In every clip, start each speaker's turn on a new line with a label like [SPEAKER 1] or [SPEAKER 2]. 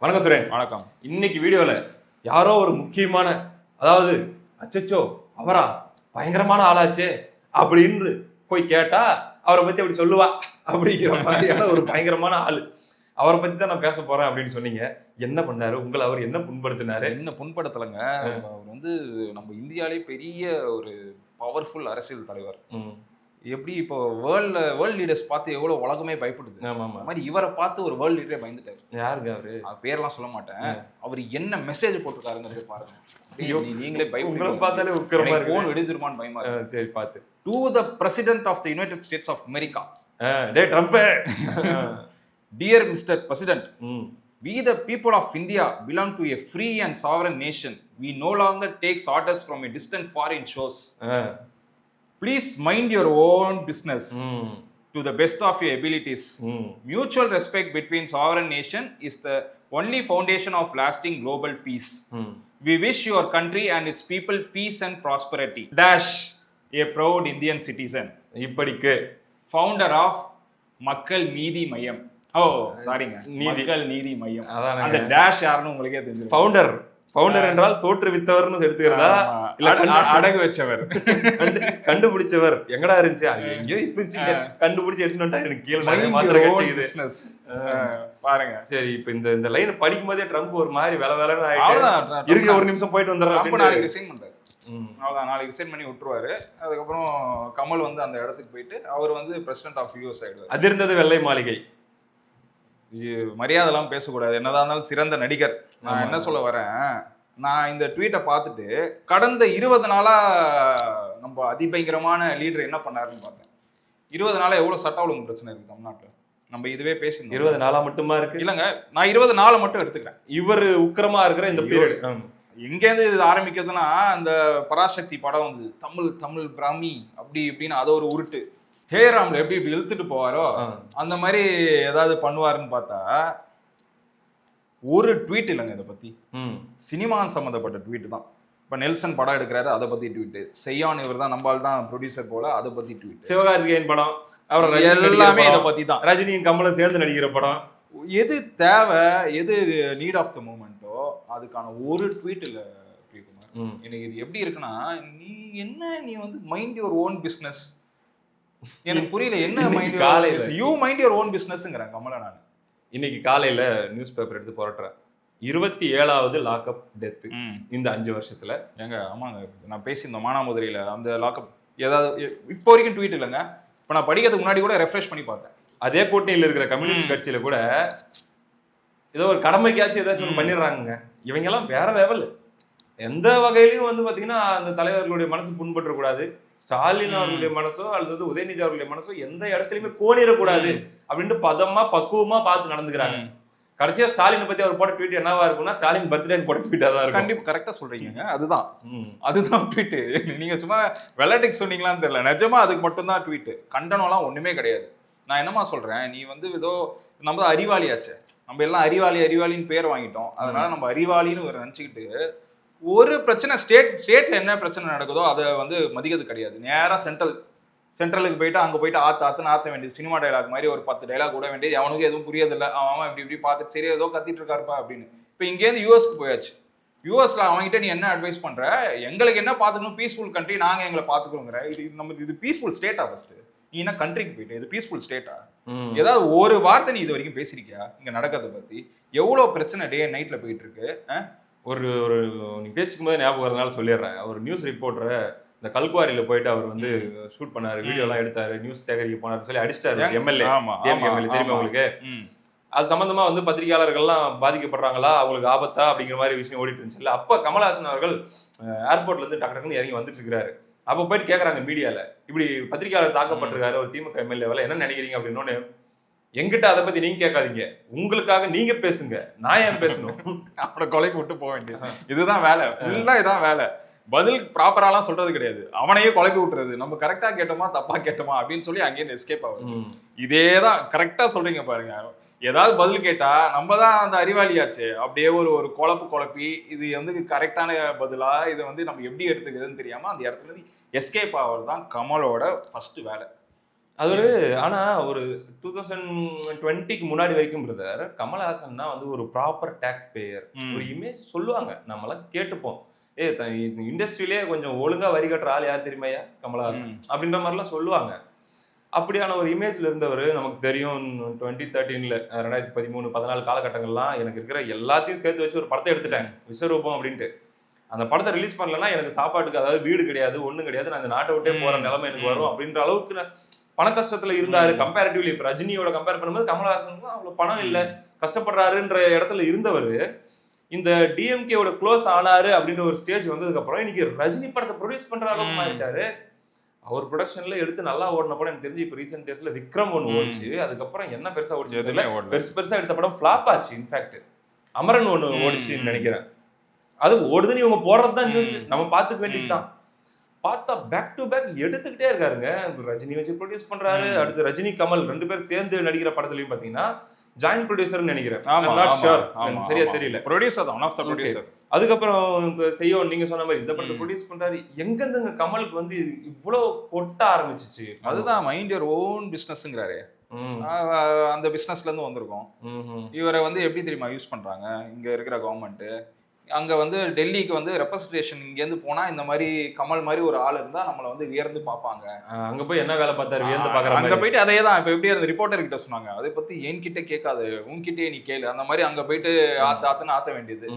[SPEAKER 1] வணக்கம் சுரேன்.
[SPEAKER 2] வணக்கம்.
[SPEAKER 1] இன்னைக்கு வீடியோல யாரோ ஒரு முக்கியமான, அதாவது அச்சச்சோ அவரா பயங்கரமான ஆளாச்சே அப்படின்னு போய் கேட்டா அவரை பத்தி அப்படி சொல்லுவா அப்படிங்கிற மாதிரியான ஒரு பயங்கரமான ஆளு. அவரை பத்தி தான் நான் பேச போறேன் அப்படின்னு சொன்னீங்க. என்ன பண்ணாரு? உங்களை அவர் என்ன புண்படுத்தினாரு?
[SPEAKER 2] என்ன புண்படுத்தலைங்க. அவர் வந்து நம்ம இந்தியாவிலே பெரிய ஒரு பவர்ஃபுல் அரசியல் தலைவர். எப்படி இப்போ வேர்ல்ட் லீடர்ஸ் பார்த்து எவ்வளவு உலகமே பயப்படுது.
[SPEAKER 1] ஆமா.
[SPEAKER 2] அந்த மாதிரி இவரை பார்த்து ஒரு வேர்ல்ட் லீடரே பயந்துட்டாரு.
[SPEAKER 1] யாருங்க அவரு?
[SPEAKER 2] பேர்லாம் சொல்ல மாட்டேன். அவர் என்ன மெசேஜ் போட்டிருக்காருங்கிறத பாருங்க. நீங்களே
[SPEAKER 1] உங்களை பார்த்தாலே உக்கிரமா இருக்கு.
[SPEAKER 2] போன் வெடிச்சிருமான்னு பயமா இருக்கு.
[SPEAKER 1] சரி பார்த்து.
[SPEAKER 2] To the president of the United States of America.
[SPEAKER 1] டேய் Trump.
[SPEAKER 2] Dear mister president, we the people of India belong to a free and sovereign nation. We no longer take orders from a distant foreign shores. Please mind your own business to the best of your abilities. Mutual respect between sovereign nation is the only foundation of lasting global peace. We wish your country and its people peace and prosperity. Dash, a proud Indian citizen.
[SPEAKER 1] இப்படிக்கு
[SPEAKER 2] founder of மக்கள் நீதி மையம். சாரிங்க, மக்கள் நீதி மையம். அந்த dash யாருன்னு உங்களுக்கே தெரிஞ்சு.
[SPEAKER 1] ஃபவுண்டர் என்றால் தோற்றுவித்தவர்னு எடுத்துக்கிறதா இல்ல
[SPEAKER 2] அடகு வச்சவர்,
[SPEAKER 1] கண்டுபிடிச்சவர்? எங்கடா இருந்துச்சு? அது எங்கேயோ இருந்துச்சு, கண்டுபிடிச்சு எடுத்துட்டு வந்துட்டா. எனக்கு கீழே மாத்திரை கிடைச்சது
[SPEAKER 2] பாருங்க.
[SPEAKER 1] சரி, இப்ப இந்த லைன் படிக்கும் போதே ட்ரம்ப் ஒரு மாதிரி வேலை ஆயிட்டு இருக்கு. ஒரு நிமிஷம் போயிட்டு வந்துடுறேன்.
[SPEAKER 2] நாளைக்கு ரிசைன் பண்றாரு. அவ்வளவுதான், நாளைக்கு ரிசைன் பண்ணி விட்டுருவாரு. அதுக்கப்புறம் கமல் வந்து அந்த இடத்துக்கு போயிட்டு அவர் வந்து பிரசிடென்ட் ஆஃப் யூஎஸ் ஆயிடுவார்.
[SPEAKER 1] அது இருந்தது வெள்ளை மாளிகை.
[SPEAKER 2] மரியாதை எல்லாம் பேசக்கூடாது, என்னதான் இருந்தாலும் சிறந்த நடிகர். நான் என்ன சொல்ல வரேன், நான் இந்த ட்வீட்டை பார்த்துட்டு கடந்த 20 நாளா நம்ம அதிபயங்கரமான லீடர் என்ன பண்ணாருன்னு பார்த்தேன். 20 நாளா எவ்வளவு சட்ட ஒழுங்கு பிரச்சனை இருக்கு தமிழ்நாட்டுல. நம்ம இதுவே பேசணும்.
[SPEAKER 1] 20 நாளா மட்டுமா இருக்கு? இல்லங்க,
[SPEAKER 2] நான் 20 நாளை மட்டும் எடுத்துக்கிறேன்.
[SPEAKER 1] இவர் உக்கிரமா இருக்கிற இந்த பீரியட்
[SPEAKER 2] எங்கேருந்து இது ஆரம்பிக்கிறதுனா, அந்த பராசக்தி படம் வந்து தமிழ் பிராமி அப்படி இப்படின்னு அதை ஒரு உருட்டு ஹேராம்ல எப்படி இப்படி இழுத்துட்டு போவாரோ அந்த மாதிரி ஏதாவது பண்ணுவாருன்னு பார்த்தா ஒரு ட்வீட் இல்லைங்க இதை பத்தி. சினிமா சம்மந்தப்பட்ட ட்வீட் தான். இப்ப நெல்சன் படம் எடுக்கிறாரு, அதை பத்தி ட்வீட். செய்யான் இவர் தான், நம்மால் தான் ப்ரொடியூசர் போல, அதை பத்தி ட்வீட்.
[SPEAKER 1] சிவகார்த்திகேயன் படம், அவர்
[SPEAKER 2] எல்லாமே இதை பத்தி தான்.
[SPEAKER 1] ரஜினியும் கமலும் சேர்ந்து நடிக்கிற படம்.
[SPEAKER 2] எது தேவை, எது நீட் ஆஃப் த மூமெண்ட்டோ அதுக்கான ஒரு ட்வீட் இல்ல பிரியகுமார். எனக்கு இது எப்படி இருக்குன்னா, நீ வந்து மைண்ட் யுவர் ஓன் பிஸ்னஸ். எனக்கு புரியல, என்ன மைண்ட் காலையில யூ மைண்ட் யுவர் ஓன் பிசினஸ்ங்கறேன் கமலா. நான் இன்னைக்கு
[SPEAKER 1] காலையில நியூஸ் பேப்பர் எடுத்து போறேன். 27வது லாக்அப் டெத் இந்த 5 வருஷத்துல.
[SPEAKER 2] ஏங்க ஆமாங்க, நான் பேசியிருந்தோம் மானாமதுரையில அந்த லாக்அப். ஏதாவது இப்போ வரைக்கும் ட்வீட் இல்லைங்க. இப்போ நான் படிக்கிறதுக்கு முன்னாடி கூட ரெஃப்ரெஷ் பண்ணி பார்த்தேன்.
[SPEAKER 1] அதே கூட்டணியில் இருக்கிற கம்யூனிஸ்ட் கட்சியில கூட ஏதோ ஒரு கடமைக்காச்சும் ஏதாச்சும் ஒன்று பண்ணிடுறாங்க. இவங்க எல்லாம் வேற லெவல். எந்த வகையிலையும் வந்து பாத்தீங்கன்னா அந்த தலைவர்களுடைய மனசு புண்பற்றக்கூடாது. ஸ்டாலின் அவர்களுடைய மனசோ அல்லது உதயநிதி அவர்களுடைய மனசோ எந்த இடத்துலயுமே கோணிடக்கூடாது அப்படின்ட்டு பதமா பக்குவமா பார்த்து நடந்துக்கிறாங்க. கடைசியா ஸ்டாலினை பத்தி அவர் போட்ட ட்வீட் என்னவா இருக்கும்னா, ஸ்டாலின் பர்த்டே போட்ட ட்வீட்டா தான் இருக்கும்.
[SPEAKER 2] கண்டிப்பா கரெக்டா சொல்றீங்க. அதுதான் ட்வீட். நீங்க சும்மா வெள்ளட்டிக்கு சொன்னீங்களான்னு தெரியல, நிஜமா அதுக்கு மட்டும் தான் ட்வீட். கண்டனம்லாம் ஒண்ணுமே கிடையாது. நான் என்னமா சொல்றேன், நீ வந்து ஏதோ நம்ம தான் அறிவாளியாச்சு, நம்ம எல்லாம் அறிவாளின்னு பேர் வாங்கிட்டோம், அதனால நம்ம அறிவாளின்னு நினைச்சுக்கிட்டு ஒரு பிரச்சனை ஸ்டேட்ல என்ன பிரச்சனை நடக்குதோ அதை வந்து மதிக்கிறது கிடையாது. நேரா சென்ட்ரலுக்கு போயிட்டு அங்கே போயிட்டு ஆத்த வேண்டியது. சினிமா டைலாக் மாதிரி ஒரு 10 டைலாக் கூட வேண்டியது. அவனுக்கு எதுவும் புரியதில்லை. அவன் இப்படி பார்த்துட்டு சரி ஏதோ கத்திட்டு இருக்காருப்பா அப்படின்னு. இப்போ இங்கேருந்து யூஎஸ்க்கு போயாச்சு. யூஎஸ்ல அவங்ககிட்ட நீ என்ன அட்வைஸ் பண்ற, எங்களுக்கு என்ன பார்த்துக்கணும், பீஸ்ஃபுல் கண்ட்ரி, நாங்கள் எங்களை பார்த்துக்கணுங்கிற. இது பீஸ்ஃபுல் ஸ்டேட்டா? ஃபர்ஸ்ட் நீ என்ன கண்ட்ரிக்கு போயிட்டு இது பீஸ்ஃபுல் ஸ்டேட்டா? ஏதாவது ஒரு வார்த்தை நீ இது வரைக்கும் பேசிருக்கியா இங்க நடக்கிறத பத்தி? எவ்வளவு பிரச்சனை டே நைட்ல போயிட்டு இருக்கு.
[SPEAKER 1] ஒரு நீ பேசிக்கும் போது ஞாபகம் வரனால சொல்லிடுறேன். அவர் நியூஸ் ரிப்போர்ட்டரை இந்த கல்குவாரியில போயிட்டு அவர் வந்து ஷூட் பண்ணாரு, வீடியோ எல்லாம் எடுத்தாரு, நியூஸ் சேகரிக்க போனாரு சொல்லி அடிச்சிட்டாரு. எம்எல்ஏ தெரியுமா உங்களுக்கு? அது சம்பந்தமா வந்து பத்திரிகையாளர்கள்லாம் பாதிக்கப்படுறாங்களா, அவங்களுக்கு ஆபத்தா அப்படிங்கிற மாதிரி விஷயம் ஓடிட்டு இருந்துச்சு. அப்ப கமல்ஹாசன் அவர்கள் ஏர்போர்ட்ல இருந்து டக்குன்னு இறங்கி வந்துட்டு இருக்கிறாரு. அப்ப போயிட்டு கேக்குறாங்க மீடியால, இப்படி பத்திரிகையாளர் தாக்கப்பட்டிருக்காரு ஒரு திமுக எம்எல்ஏவால, என்ன நினைக்கிறீங்க அப்படின்னு. எங்கிட்ட அதை பத்தி நீங்க கேட்காதீங்க, உங்களுக்காக நீங்க பேசுங்க, நான் ஏன் பேசணும்?
[SPEAKER 2] அவனை கொலைக்கு விட்டு போக வேண்டியது. இதுதான் வேலை, இதான் வேலை. பதில் ப்ராப்பராலாம் சொல்றது கிடையாது, அவனையே கொலைக்கு விட்டுறது. நம்ம கரெக்டா கேட்டோமா தப்பா கேட்டோமா அப்படின்னு சொல்லி அங்கேயிருந்து எஸ்கேப் ஆகுது. இதேதான் கரெக்டா சொல்றீங்க பாருங்க. ஏதாவது பதில் கேட்டா நம்ம தான் அந்த அறிவாளியாச்சு, அப்படியே ஒரு குழப்பி இது வந்து கரெக்டான பதிலா இதை வந்து நம்ம எப்படி எடுத்துக்கிறதுன்னு தெரியாம அந்த இடத்துல எஸ்கேப் ஆகிறது தான் கமலோட ஃபர்ஸ்ட் வேலை.
[SPEAKER 1] அது ஒரு ஆனா ஒரு 2020க்கு முன்னாடி வரைக்கும் பிரதர் கமல்ஹாசன்னா வந்து ஒரு ப்ராப்பர் டாக்ஸ் பேயர் ஒரு இமேஜ் சொல்லுவாங்க, நம்மளாம் கேட்டுப்போம். இண்டஸ்ட்ரியிலே கொஞ்சம் ஒழுங்கா வரி கட்டுற ஆள் யார் தெரியுமையா, கமல்ஹாசன் அப்படின்ற மாதிரிலாம் சொல்லுவாங்க. அப்படியான ஒரு இமேஜ்ல இருந்தவர் நமக்கு தெரியும். 2013ல 2013-14 காலகட்டங்கள்லாம் எனக்கு இருக்கிற எல்லாத்தையும் சேர்த்து வச்சு ஒரு படத்தை எடுத்துட்டேன், விஸ்வரூபம் அப்படின்ட்டு. அந்த படத்தை ரிலீஸ் பண்ணலன்னா எனக்கு சாப்பாட்டுக்கு, அதாவது வீடு கிடையாது, ஒண்ணும் கிடையாது, நான் இந்த நாட்டை விட்டே போற நிலைமை எனக்கு வரும் அப்படின்ற அளவுக்கு பண கஷ்டத்துல இருந்தாரு. கம்பேரிட்டிவ்லி இப்ப ரஜினியோட கம்பேர் பண்ணும்போது கமல்ஹாசனுக்கு அவ்வளவு பணம் இல்ல, கஷ்டப்படுறாருன்ற இடத்துல இருந்தவர் இந்த டிஎம்கேவோட க்ளோஸ் ஆனாரு அப்படின்ற ஒரு ஸ்டேஜ் வந்ததுக்கு அப்புறம் இன்னைக்கு ரஜினி படத்தை ப்ரொடியூஸ் பண்ற அளவுக்கு மாறிட்டாரு. அவர் ப்ரொடக்ஷன்ல எடுத்து நல்லா ஓடின படம் எனக்கு தெரிஞ்சு இப்ப ரீசென்ட் டேஸ்ல விக்ரம் ஒன்று ஓடிச்சு. அதுக்கப்புறம் என்ன பெருசா ஓடிச்சு, பெருசா எடுத்த படம் ஃபிளாப் ஆச்சு. இன்ஃபேக்ட் அமரன் ஒன்று ஓடிச்சுன்னு நினைக்கிறேன். அது ஓடுதுன்னு இவங்க போடுறதுதான் நியூஸ், நம்ம பார்த்துக்க வேண்டியதுதான். பார்த்தா பேக் டு பேக் எடுத்துக்கிட்டே இருக்காருங்க. ரஜினி வச்சு ப்ரொடியூஸ் பண்றாரு, அடுத்து ரஜினி கமல் 2 பேரும் சேர்ந்து நடிக்கிற படத்துலயும் பாத்தீங்கன்னா ஜாயின்ட் ப்ரொடியூசர்னு நினைக்கிறேன், சரியா தெரியல.
[SPEAKER 2] ப்ரொடியூசர் தான், ஒன் ஆஃப் தி ப்ரொடியூசர்.
[SPEAKER 1] அதுக்கப்புறம் இப்ப செய்யோம் நீங்க சொன்ன மாதிரி இந்த படத்தை ப்ரொடியூஸ் பண்றாரு. எங்கந்துங்க கமலுக்கு வந்து இவ்வளவு கொட்ட ஆரம்பிச்சிச்சு?
[SPEAKER 2] அதுதான் மைண்ட் யுவர் ஓன் பிசினஸ்ங்கிறாரு. அந்த பிசினஸ்ல இருந்து வந்திருக்கோம். இவரை வந்து எப்படி தெரியுமா யூஸ் பண்றாங்க இங்க இருக்கிற கவர்மெண்ட்? அங்க வந்து டெல்லிக்கு வந்து ரெப்ரசன்டேஷன் இங்க இருந்து போனா இந்த மாதிரி கமல் மாதிரி ஒரு ஆள் இருந்தா நம்மள வந்து வியர்ந்து பாப்பாங்க.
[SPEAKER 1] அங்க போய் என்ன வேலை பார்த்தாரு வியர்ந்து பாக்குறாங்க.
[SPEAKER 2] அங்க போயிட்டு அதே தான் இப்ப எப்படி அந்த ரிப்போர்ட்டர் கிட்ட சொன்னாங்க, அதை பத்தி என்கிட்ட கேட்காது, உன்கிட்டயே நீ கேளு. அந்த மாதிரி அங்க போயிட்டு ஆத்த வேண்டியது.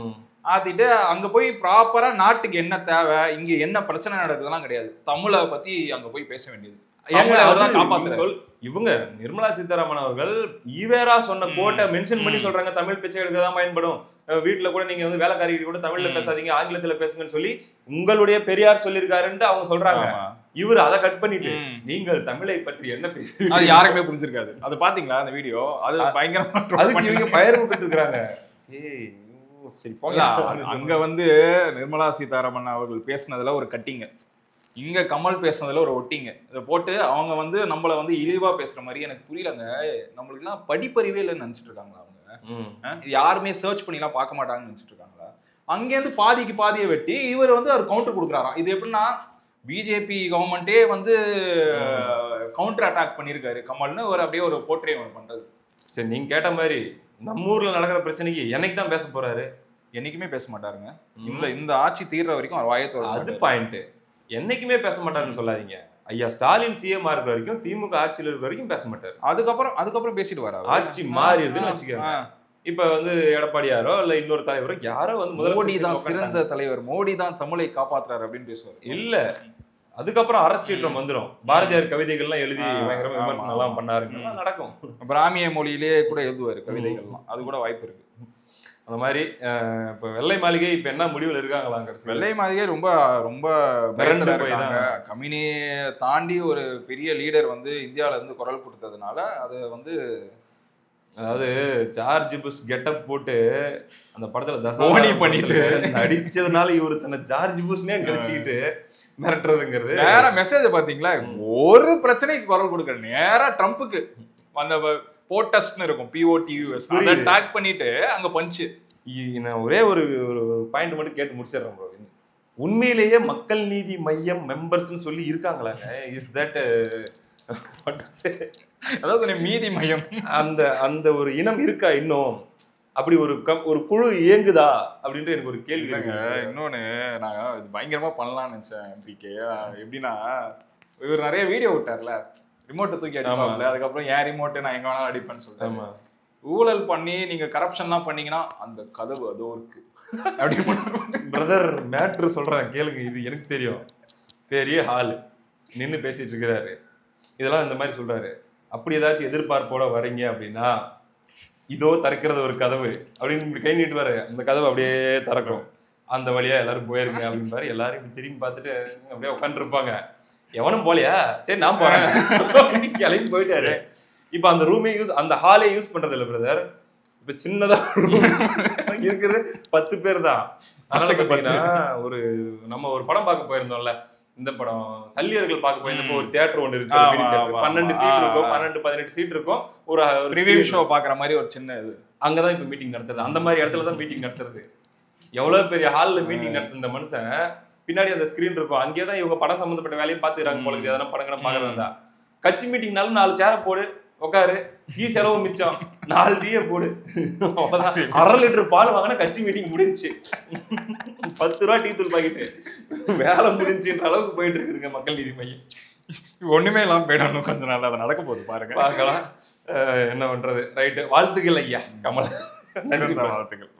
[SPEAKER 2] ஆத்திட்டு அங்க போய் ப்ராப்பரா நாட்டுக்கு என்ன தேவை, இங்க என்ன பிரச்சனை நடக்குதுலாம் கிடையாது, தமிழை பத்தி அங்க போய் பேச வேண்டியது.
[SPEAKER 1] இவங்க நிர்மலா சீதாராமன் அவர்கள் ஈவேரா சொன்ன கோட்டை மென்ஷன் பண்ணி சொல்றாங்க, தமிழ் பிச்சை எடுக்க தான் பயன்படும், வீட்டுல கூட நீங்க வந்து வேலைக்காரிகள் கூட தமிழ்ல பேசாதீங்க, ஆங்கிலத்துல பேசுங்கன்னு சொல்லி உங்களுடைய பெரியார் சொல்லிருக்காருன்னு அவங்க சொல்றாங்க. இவர் அதை கட் பண்ணிட்டு நீங்கள் தமிழை பற்றி என்ன பேசுறீங்க,
[SPEAKER 2] அது யாருக்குமே புரிஞ்சிருக்காது. அது பாத்தீங்களா அந்த வீடியோ? அது பயங்கரமா
[SPEAKER 1] அதுக்கு இவங்க ஃபயர் விட்டுட்டு இருக்காங்க.
[SPEAKER 2] அங்க வந்து நிர்மலா சீதாராமன் அவர்கள் பேசினதுல ஒரு கட்டிங்க, இங்க கமல் பேசுனதுல ஒரு ஒட்டிங்க. இதை போட்டு அவங்க வந்து நம்மள வந்து இழிவா பேசுற மாதிரி எனக்கு புரியலங்க. நம்மளுக்கு எல்லாம் படிப்பறிவே இல்லைன்னு நினைச்சிட்டு இருக்காங்களா அவங்க? யாருமே சர்ச் பண்ணி எல்லாம் பார்க்க மாட்டாங்கன்னு நினைச்சிட்டு இருக்காங்களா? அங்கேருந்து பாதிக்கு பாதியை வெட்டி இவர் வந்து அவர் கவுண்டர் கொடுக்குறாராம். இது எப்படின்னா பிஜேபி கவர்மெண்டே வந்து கவுண்டர் அட்டாக் பண்ணியிருக்காரு கமல்னு ஒரு அப்படியே ஒரு போர்ட்ரே பண்றது.
[SPEAKER 1] சரி, நீங்க கேட்ட மாதிரி நம்ம ஊர்ல நடக்கிற பிரச்சனைக்கு என்னைக்கு தான் பேச போறாரு?
[SPEAKER 2] என்னைக்குமே பேச மாட்டாருங்க. இந்த ஆட்சி தீர்ற வரைக்கும் அவர் வாயத்தோட.
[SPEAKER 1] அது பாயிண்ட். என்னைக்குமே பேச மாட்டாருன்னு சொல்லாதீங்க. ஐயா ஸ்டாலின் சிஎம் இருக்கிற வரைக்கும், திமுக ஆட்சியில் இருக்கிற வரைக்கும் பேச மாட்டாரு.
[SPEAKER 2] அதுக்கப்புறம் பேசிட்டு வர
[SPEAKER 1] ஆட்சி மாறிடுதுன்னு வச்சுக்கோங்க. இப்ப வந்து எடப்பாடியாரோ இல்ல இன்னொரு தலைவரோ யாரோ வந்து
[SPEAKER 2] மோடி தான் சிறந்த தலைவர், மோடி தான் தமிழை காப்பாற்றுறாரு அப்படின்னு பேசுவார்.
[SPEAKER 1] இல்ல, அதுக்கப்புறம் அறச்சீற்றம் வந்துடும். பாரதியார் கவிதைகள்லாம் எழுதி பயங்கரமா விமர்சனம் எல்லாம் பண்ணாருங்க, நடக்கும்.
[SPEAKER 2] பிராமிய மொழியிலே கூட எழுதுவாரு கவிதைகள்லாம், அது கூட வாய்ப்பு இருக்கு.
[SPEAKER 1] அந்த மாதிரி இப்ப வெள்ளை மாளிகை இப்ப என்ன முடிவுல இருக்காங்களா?
[SPEAKER 2] வெள்ளை மாளிகை ரொம்ப ரொம்ப கம்யூனியை தாண்டி ஒரு பெரிய லீடர் வந்து இந்தியாவில இருந்து குரல் கொடுத்ததுனால அது வந்து, அதாவது
[SPEAKER 1] ஜார்ஜ் புஷ் கெட்டப் போட்டு அந்த படத்துல தசோனி பண்ணிட்டு அடிச்சதுனால இவரு தன்னை ஜார்ஜ் புஷ்னே நினைச்சுக்கிட்டு மிரட்டுறதுங்கிறது
[SPEAKER 2] நேர மெசேஜ் பாத்தீங்களா? ஒரு பிரச்சனைக்கு குரல் கொடுக்குற நேரா ட்ரம்ப்புக்கு அந்த போட்டஸ்ட்னு இருக்கும், POTUS, அதை டாக் பண்ணிட்டு அங்க பஞ்ச்.
[SPEAKER 1] நான் ஒரே ஒரு பாயிண்ட் மட்டும் கேட்டு முடிச்சிடுறேன் ப்ரோ. உண்மையிலேயே மக்கள் நீதி மையம் மெம்பர்ஸ்னு சொல்லி இருக்காங்களாங்க? இஸ் தட்
[SPEAKER 2] அதாவது மீதி மையம்
[SPEAKER 1] அந்த அந்த ஒரு இனம் இருக்கா இன்னும்? அப்படி ஒரு குழு இயங்குதா அப்படின்ட்டு எனக்கு ஒரு கேள்வி.
[SPEAKER 2] இன்னொன்னு நான் இது பயங்கரமா பண்ணலாம்னு நினைச்சேன் பிகே. எப்படின்னா இவர் நிறைய வீடியோ விட்டார்ல, ரிமோட்டை தூக்கி அடிப்பாங்கல்ல, அதுக்கப்புறம் ஏன் ரிமோட்டு நான் எங்க வேணாலும் அடிப்பேன்னு சொல்லிட்டேன். ஊழல் பண்ணி நீங்க கரப்ஷன்லாம் பண்ணீங்கன்னா அந்த கதவு அதோ இருக்கு அப்படின்னு
[SPEAKER 1] பிரதர் மேட்ரு சொல்றேன் கேளுங்க. இது எனக்கு தெரியும். பெரிய ஹால் நின்று பேசிட்டு இருக்கிறாரு, இதெல்லாம் இந்த மாதிரி சொல்றாரு. அப்படி ஏதாச்சும் எதிர்பார்ப்போட வரீங்க அப்படின்னா இதோ திறக்கிறது ஒரு கதவு அப்படின்னு கை நீட்டுவாரு, அந்த கதவு அப்படியே திறக்கும், அந்த வழியா எல்லாரும் போயிருங்க அப்படின்னு பாரு. எல்லாரும் இப்படி திரும்பி பார்த்துட்டு அப்படியே உட்காந்து இருப்பாங்க. எவனும் போலையா, சரி நான் போறேன் கிளம்பி போயிட்டாரு. இப்ப அந்த ரூமே அந்த ஹாலே யூஸ் பண்றது இல்ல பிரதர். இப்ப சின்னதா இருக்கிறது 10 பேர் தான். அதனால பாத்தீங்கன்னா நம்ம ஒரு படம் பார்க்க போயிருந்தோம்ல, இந்த படம் சல்லியர்கள் பார்க்க போயிருந்தப்போ ஒரு தியேட்டர் ஒன்று இருக்கு, 12 சீட் இருக்கும், 12-18 சீட் இருக்கும், ஒரு
[SPEAKER 2] ரிவ்யூ ஷோ பாக்குற மாதிரி ஒரு சின்ன இது.
[SPEAKER 1] அங்கதான் இப்ப மீட்டிங் நடத்துறது, அந்த மாதிரி இடத்துல தான் மீட்டிங் நடத்துறது. எவ்வளவு பெரிய ஹால்ல மீட்டிங் நடத்துற இந்த மனுஷன் பின்னாடி அந்த ஸ்கிரீன் இருக்கும், அங்கேதான் இவங்க படம் சம்பந்தப்பட்ட வேலையும் பாத்துக்கிறாங்க போல. எதனா படங்களை பாக்குறதா கட்சி மீட்டிங்னாலும் 4 சேரை போடு உட்காரு, டீ செலவு மிச்சம், 4 டீயை போடு, அவ்வளவுதான். 1/2 லிட்டர் பால் வாங்கினா கட்சி மீட்டிங் முடிஞ்சுச்சு. 10 ரூபா டீ தூள் பாக்கெட்டு, வேலை முடிஞ்சுன்ற அளவுக்கு போயிட்டு இருக்குதுங்க மக்கள் நீதி மையம்.
[SPEAKER 2] ஒண்ணுமே இல்லாம போயிடணும் கொஞ்ச நாள், அதை நடக்க போகுது பாருங்க,
[SPEAKER 1] பார்க்கலாம். என்ன பண்றது. ரைட்டு, வாழ்த்துக்கள் ஐயா கமல்.
[SPEAKER 2] வாழ்த்துக்கள்.